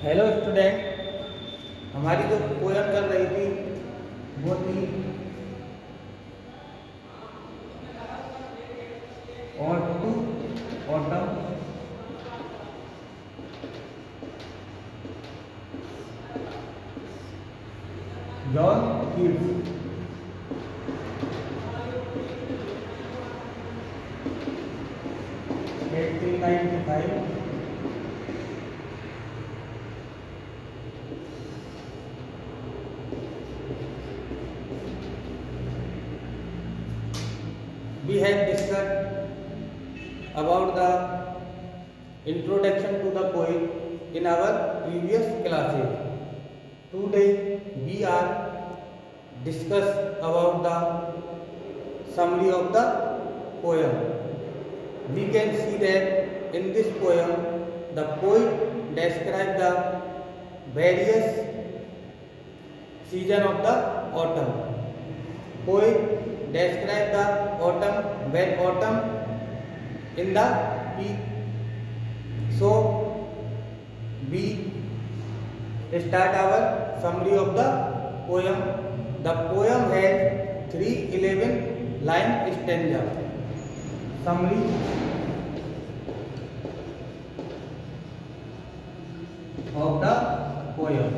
Hello student, हमारी जो poem चल रही थी वो थी on to autumn. John Keats. 1895। We had discussed about the introduction to the poem in our previous classes. Today we are discuss about the summary of the poem. We can see that in this poem the poet describes the various season of the autumn. Poet describe the autumn when autumn in the peak. So we start our summary of the poem. The poem has 311 line stanza. Summary of the poem.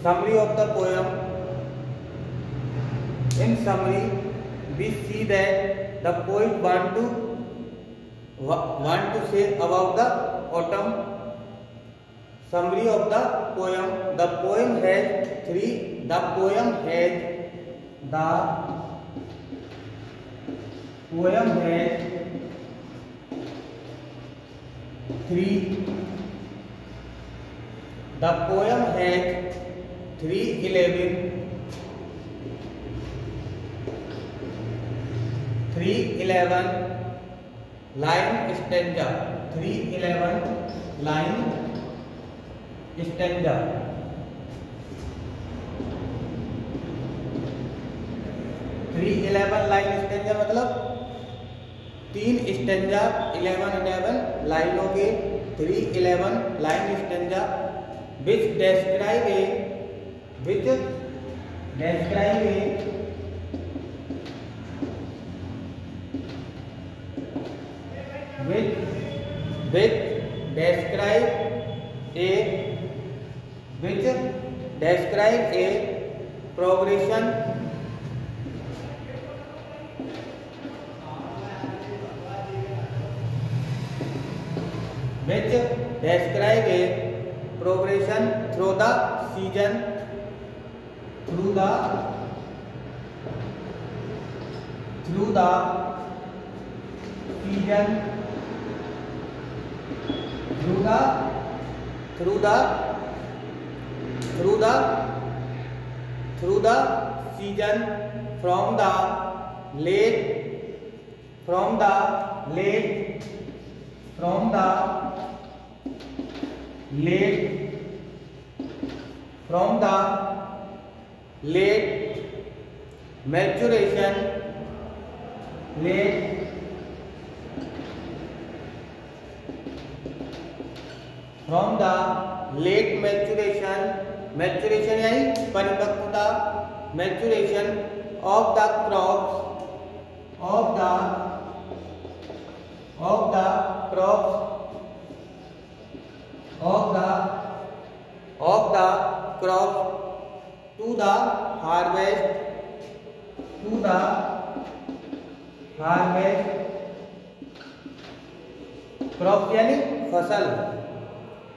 Summary of the poem. In summary, we see that the poet want to say about the autumn. Summary of the poem. The poem has three. The poem has three. The poem has 311 line stanza. 311 line stanza. 311 line stanza मतलब 3 stanza 11 लाइनों के 311 line stanza which describe a which describe a progression through the season through the season from the late maturation यानी परिपक्वता maturation of the crops to the harvest crop यानी फसल,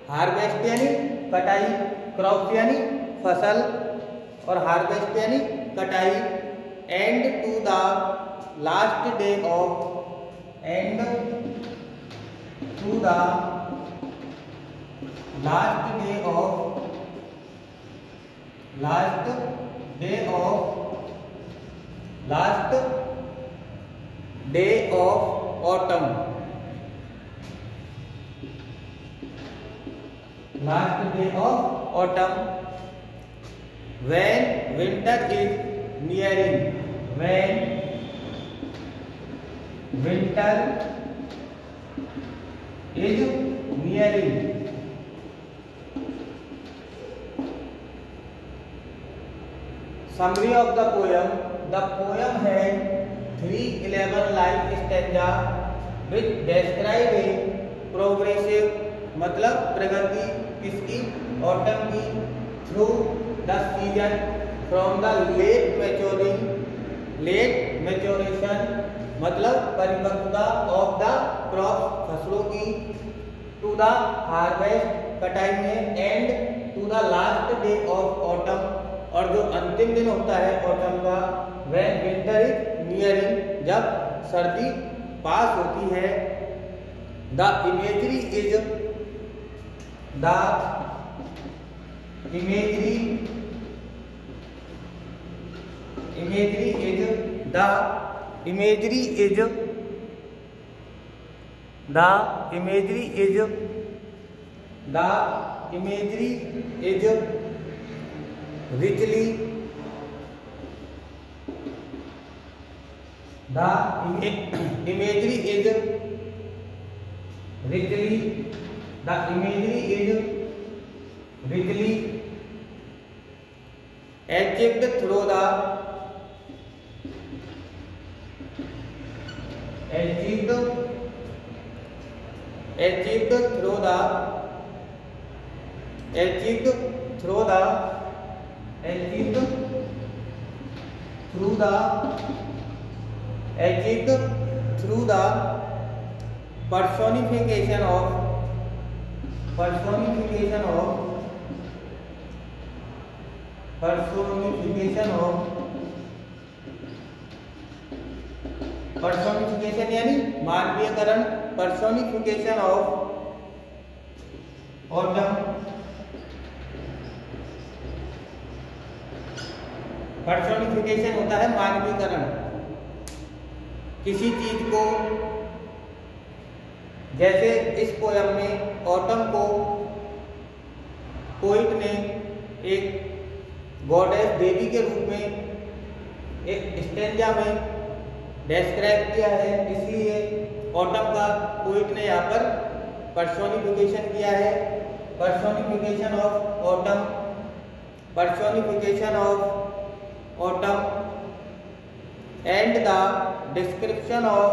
harvest यानी कटाई, crop यानी फसल और हार्वेस्ट यानी कटाई। And to the last day of autumn, when winter is nearing, winter is nearing. Summary of the poem. The poem had 311 line stanza which describe a progressive मतलब प्रगति किसकी, ऑटम की, through the season from the late maturation मतलब परिपक्वता of the crop फसलों की, to the harvest कटाई में, and to the last day of autumn और जो अंतिम दिन होता है ऑटम का, व्हेन विंटर इज नियरिंग जब सर्दी पास होती है। The imagery is The imagery is richly achieved through the personification of personification यानी मानवीयकरण, personification of autumn, personification होता है मानवीयकरण किसी चीज को। जैसे इस पोयम में ऑटम को पोइट ने एक गॉडेस देवी के रूप में एक स्टेंजा में डिस्क्राइब किया है, इसलिए ऑटम का पोइट ने यहाँ पर पर्सोनिफिकेशन किया है। Personification of autumn and the description of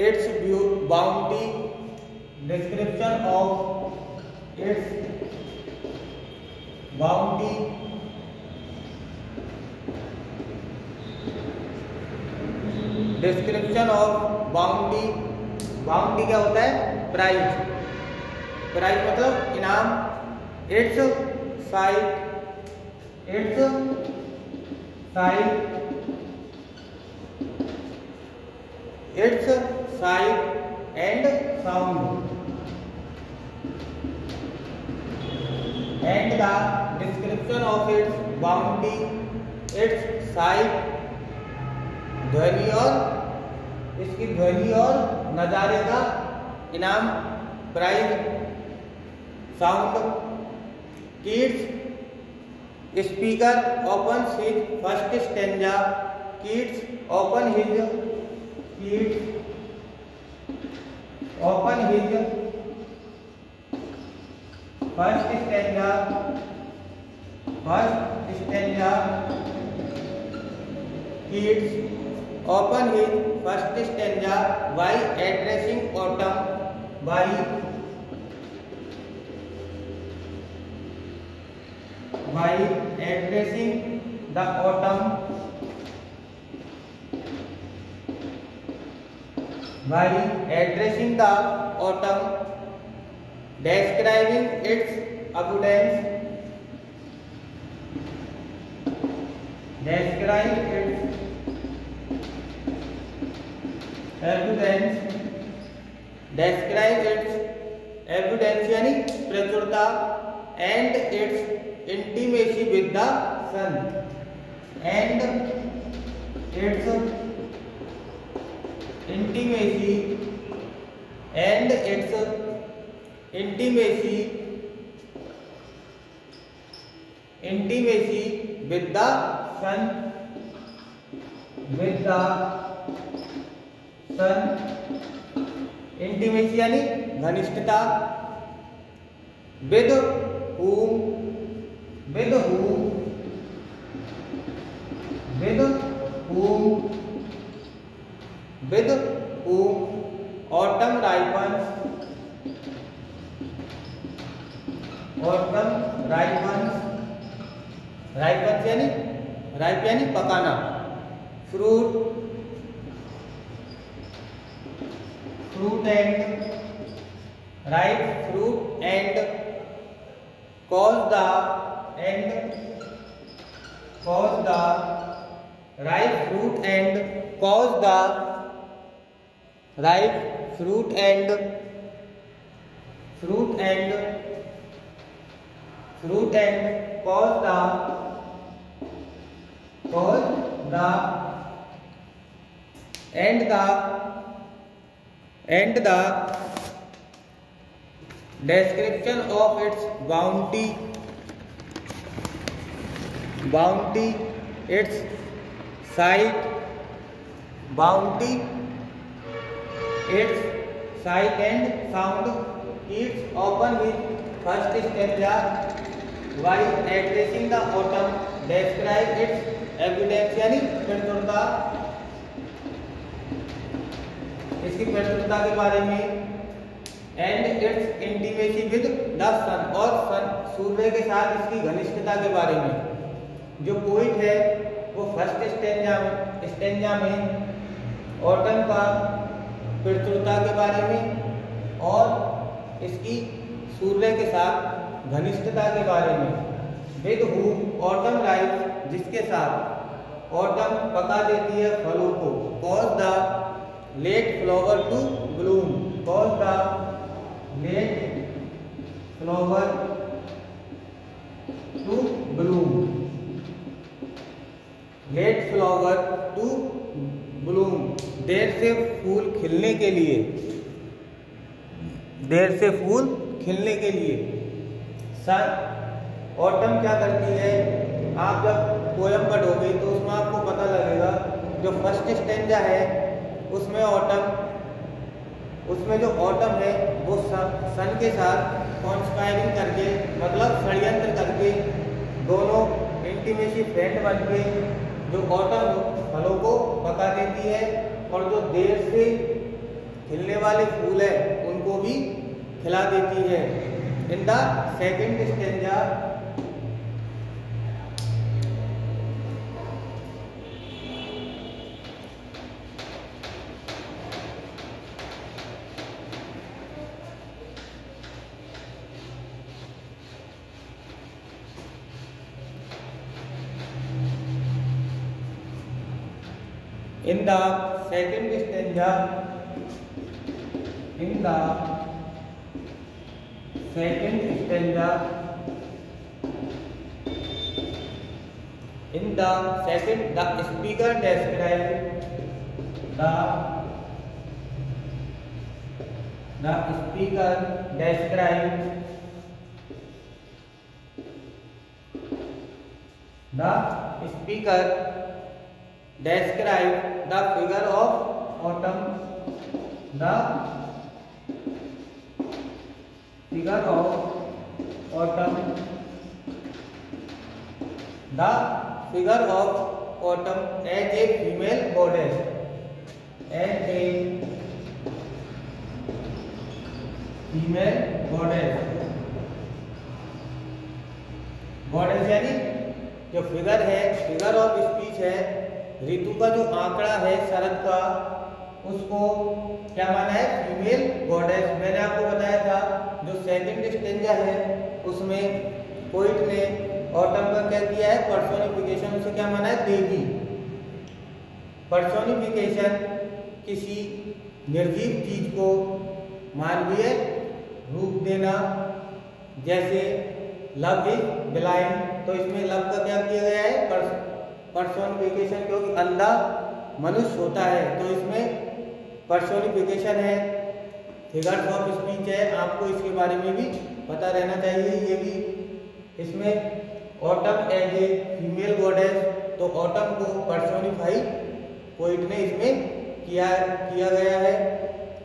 its bounty, bounty क्या होता है, प्राइज मतलब इनाम। Its sight and sound and the description of its bounty, its sight ध्वनि और इसकी ध्वनि और नजारे का इनाम, prize, sound. Keats speaker open his first stanza, Keats open his first stanza Keats open his first stanza by addressing autumn, by addressing the autumn, describing its abundance, describe its evidence, describe its evidence यानी प्रचुरता, and its intimacy with the sun, and its intimacy, and its intimacy with the sun, with the sun, intimacy यानी घनिष्ठता, with whom, with whom, with whom, with whom autumn ripens, autumn ripens, ripens यानी ripe यानी पकाना, fruit, fruit and ripe fruit and cause the ripe fruit and cause the ripe fruit and cause the description of its bounty, its sight, bounty, its sight and sound. Keats open his first stanza while addressing the autumn, describe its evidence यानी प्रचुरता, इसकी प्रचुरता के बारे में, and its intimacy with the sun और सन सूर्य के साथ इसकी घनिष्ठता के बारे में. जो पोइट है वो फर्स्ट स्टेंजा में ऑटम का प्रचुरता के बारे में और इसकी सूर्य के साथ घनिष्ठता के बारे में. विद whom ऑटम राइप जिसके साथ ऑटम पका देती है फलों को, cause the late flower to bloom, cause the late flower to bloom, late flower to bloom, देर से फूल खिलने के लिए, देर से फूल खिलने के लिए. सन ऑटम क्या करती है, आप जब पोयम पढ़ोगे तो उसमें आपको पता लगेगा. जो फर्स्ट स्टेंजा है उसमें ऑटम, उसमें जो ऑटम है वो सन के साथ कॉन्स्पायरिंग करके मतलब षड्यंत्र करके दोनों इंटीमेसी फ्रेंड बन के जो ऑटम फलों को पका देती है और जो देर से खिलने वाले फूल है उनको भी खिला देती है. In the second stanza in the second stanza, in the second stanza, in the second, the speaker describes the speaker describes the speaker describe the figure of autumn, the figure of autumn, the figure of autumn as a female goddess, as a female goddess. goddess यानी जो figure है, figure of speech है, ऋतु का जो आंकड़ा है शरद का, उसको क्या माना है, फीमेल गॉडेस. मैंने आपको बताया था जो सेकंड स्टेंजा है उसमें पोइट ने ऑटम का क्या किया है, पर्सोनिफिकेशन, उसे क्या माना है, देवी। पर्सोनिफिकेशन किसी निर्जीव चीज को मानवीय रूप देना, जैसे लव इज ब्लाइंड, तो इसमें लव का क्या किया गया है, पर्सोनिफिकेशन, क्योंकि अंधा मनुष्य होता है तो इसमें पर्सोनिफिकेशन है। फिगर्स ऑफ स्पीच है, आपको इसके बारे में भी पता रहना चाहिए। ये भी इसमें autumn as a female goddess, तो ऑटम को पर्सोनिफाई पोइट ने इसमें किया गया है,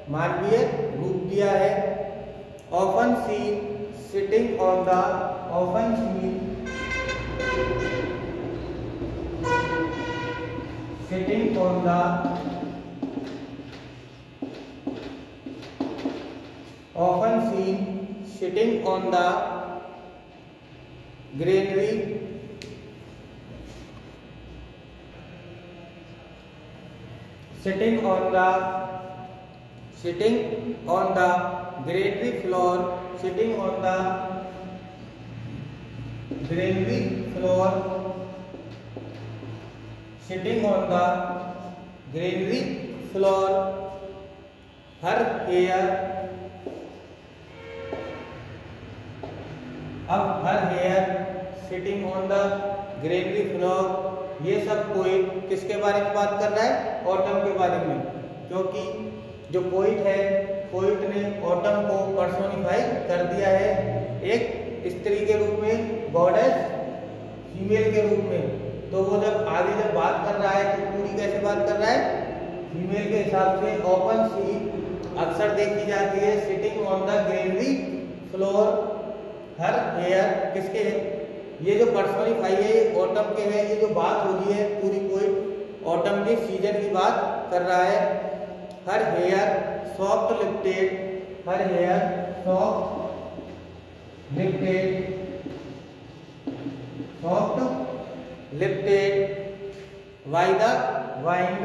मानवीय रूप दिया है। Often seen sitting on the, often seen sitting on the, often seen sitting on the granary, sitting on the granary floor, sitting on the granary floor, sitting on the granary floor, her hair, अब her hair sitting on the granary floor, ये सब poet किसके बारे में बात कर रहा है, ऑटम के बारे में, क्योंकि जो पोइट है, पोइट ने ऑटम को पर्सोनिफाई कर दिया है एक स्त्री के रूप में, गॉडेस फीमेल के रूप में। तो वो जब आगे जब बात कर रहा है तो पूरी कैसे बात कर रहा है, फीमेल के हिसाब से। ओपन सी अक्सर देखी जाती है sitting on the granary floor, her hair किसके है, ये जो पर्सोनिफाई है ये ऑटम के है। ये जो बात हो रही है पूरी पोइट ऑटम के सीजन की बात कर रहा है। Her hair soft lifted, her hair soft lifted, soft lifted by the wind,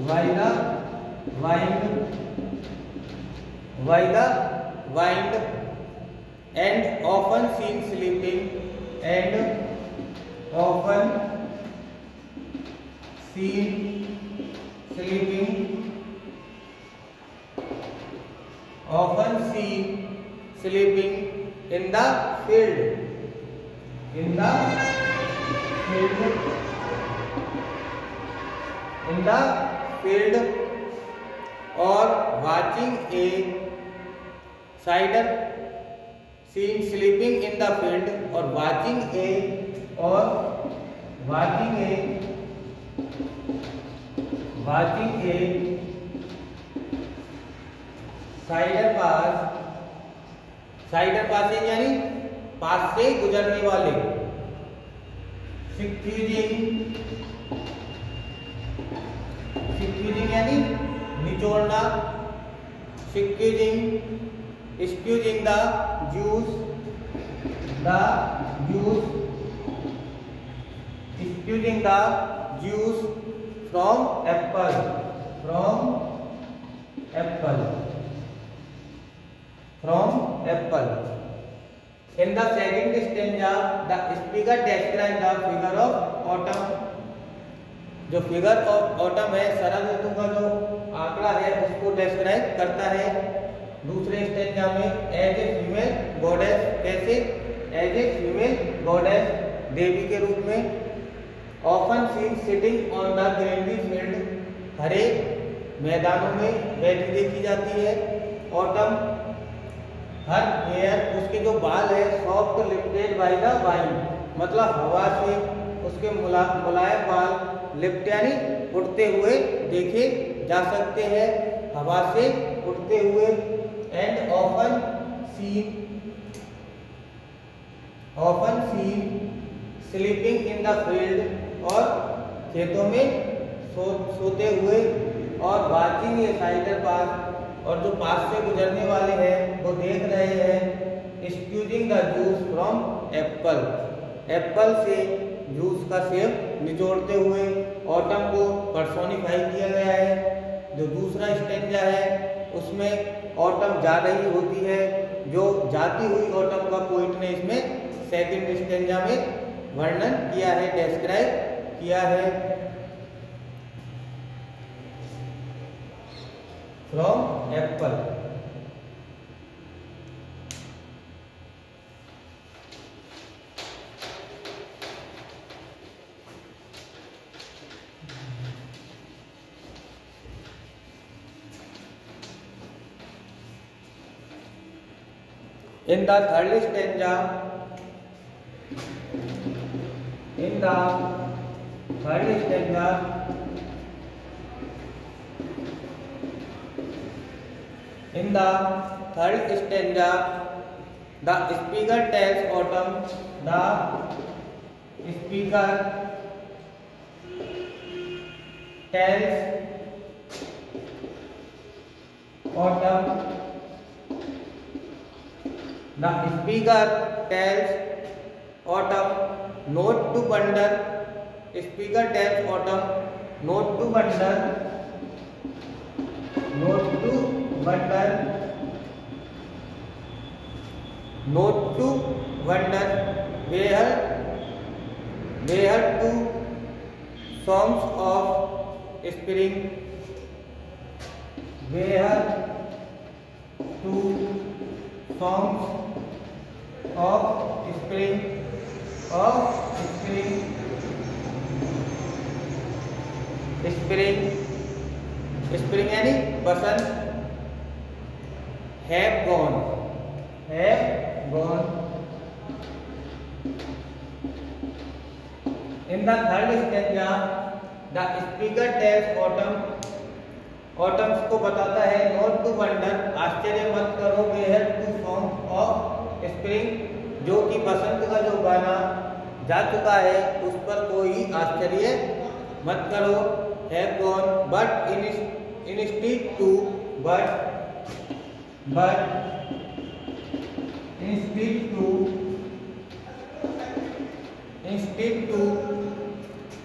by the wind, by the wind, and often seen sleeping, and often seen sleeping, often seen sleeping in the field, in the field, in the field, or watching a cider, seen sleeping in the field, or watching a, or watching a, watching a cider pass, cider passes यानी पास से गुजरने वाले, squeezing, squeezing यानी निचोड़ना, squeezing, squeezing the juice, the juice, squeezing the juice from apple, from apple, from apple. In the second stanza, the speaker describes the figure of autumn. जो figure of autumn है, शरद ऋतु का जो आंकड़ा है उसको describe करता है। दूसरे स्टेंजा में एज ए फीमेल गॉडेस, कैसे, एज ए फीमेल गॉडेस, देवी के रूप में। Often seen sitting on the granary field, हरे मैदानों में बैठी देखी जाती है। ऑटम, हर हेयर, उसके जो बाल है, soft lifted by the wind, मतलब हवा से उसके मुलायम बाल लिफ्ट यानी उड़ते हुए देखे जा सकते हैं, हवा से उड़ते हुए। And often seen sleeping in the field, और खेतों में सोते हुए। और वाचिंग ए साइडर पास, और जो पास से गुजरने वाले हैं वो देख रहे हैं। Squeezing the juice from apple, apple से जूस का सेब निचोड़ते हुए ऑटम को पर्सोनिफाई किया गया है। जो दूसरा स्टेंजा है उसमें ऑटम जा रही होती है, जो जाती हुई ऑटम का पोइट ने इसमें सेकंड स्टेंजा में वर्णन किया है, डिस्क्राइब किया है। From apple. In the third stanza, in the third stanza, in the third stanza, the speaker tells Autumn, the speaker tells Autumn, the speaker tells Autumn not to wonder. Speaker tells Autumn not to wonder. Not to wonder. Not to wonder where two songs of spring. Where two songs of spring यानी बसंत have gone in the third stanza the speaker tells Autumn को बताता है not to wonder, आश्चर्य मत करो, where two songs of spring, जो कि बसंत का जो गाना जा चुका है उस पर कोई आश्चर्य मत करो, have gone, but instead to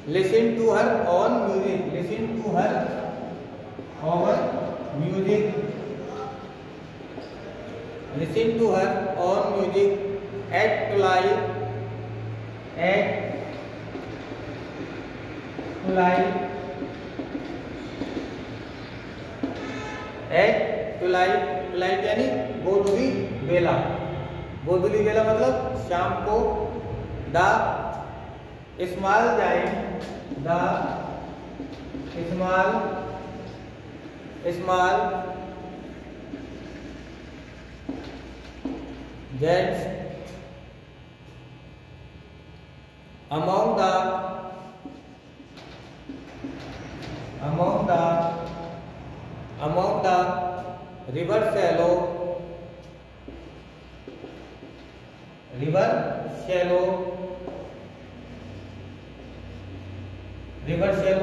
listen to her own music at twilight यानी गोधूली बेला मतलब शाम को। The small giants among the river shallow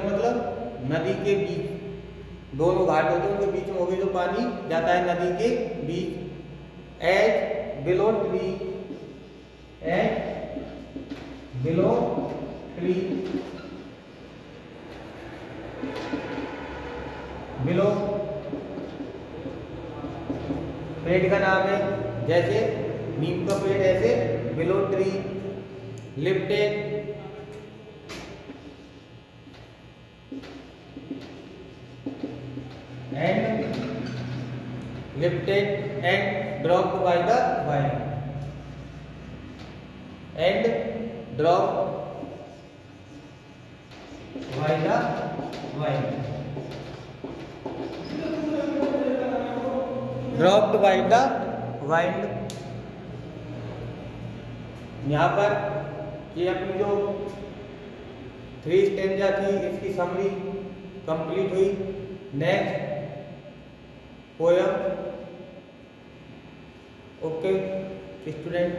मतलब नदी के बीच, दोनों घाट होते हैं उनके बीच में होगी जो पानी जाता है नदी के बीच। एज बिलो ट्री बिलो पेड़ का नाम है, जैसे नीम का पेड़ ऐसे below tree. Lifted and dropped by the wind dropped by the wind। यहाँ पर ये अपनी जो 3 स्टेंजा थी इसकी समरी कंप्लीट हुई। Next poem. Okay student.